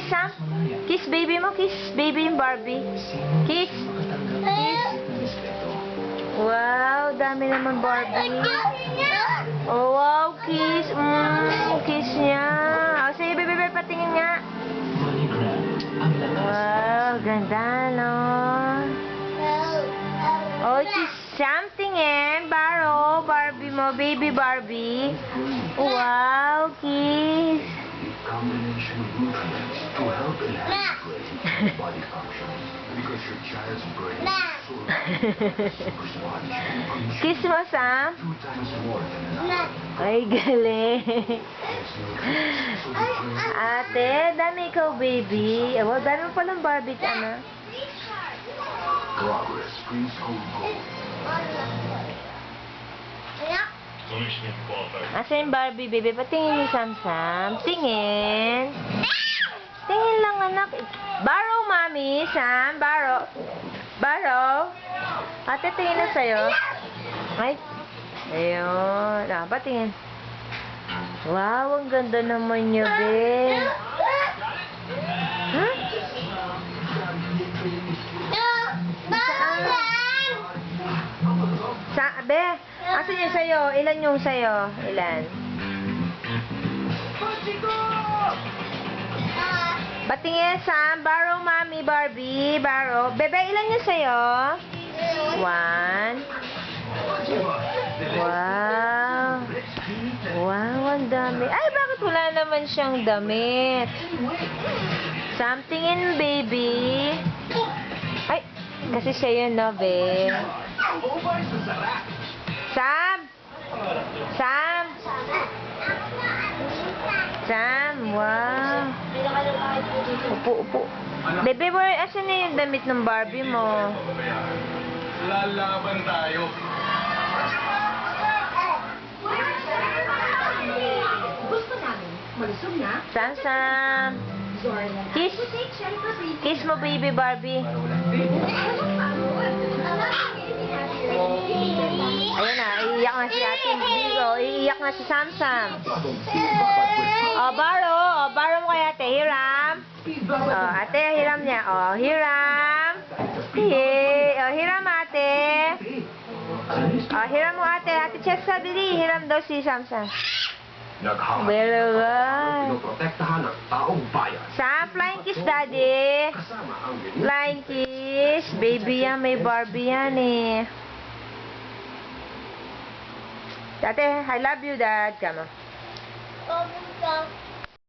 Sam. Kiss baby mo. Kiss baby yung Barbie. Kiss. Kiss. Wow, dami naman Barbie. Oh, wow, kiss. Kiss niya. Oh, sige, baby, patingin nga. Wow, ganda, no? Oh, kiss something Baro, Barbie mo, baby Barbie. Wow, kiss. Combination of nutrients to help enhance brain body function because your child's brain is super sponge. Kiss mo, Sam. 2 times more than an apple. Ay, galing. Ate, dami ikaw, baby. Oh, dami mo palang Barbie, ano? Progress brings home gold. Asa yung Barbie, baby? Patingin ni Sam. Tingin. Tingin lang, anak. Baro, mami. Sam, Baro. Baro. Ate, tingin na sa'yo. Ay. Ayun. Patingin. Wow, ang ganda naman niya, be. Huh? Be, asan yung sa'yo? Ilan yung sa'yo? Ilan? Patingin, Sam. Baro, mami, Barbie. Baro. Bebe, ilan yung sa'yo? 1. Wow. Wow, ang dami. Ay, bakit wala naman siyang damit? Something in, baby. Ay, kasi siya yun, no, be? Sam! Sam! Sam, wow. Upo. Bebe, asan na yung damit ng Barbie mo? Lalaban tayo. Gusto namin, malusog na. Sam. Kiss. Kiss mo, baby Barbie. Ayun na, iiyak na si Ate Bigo. Iiyak na si Sam. Oh, Baro mo kay Ate. Hiram. Oh, Ate, hiram niya. Oh, hiram. Oh, hiram, Ate. Oh, hiram mo, Ate. Ate Chessa, dili. Hiram daw si Sam. Well, Pinoprotektahan ng taong bayan. Sam, flying kiss, Daddy. Kasama ang Flying kiss. Baby yan, may Barbie yan eh. Ate, I love you, Dad. Come on.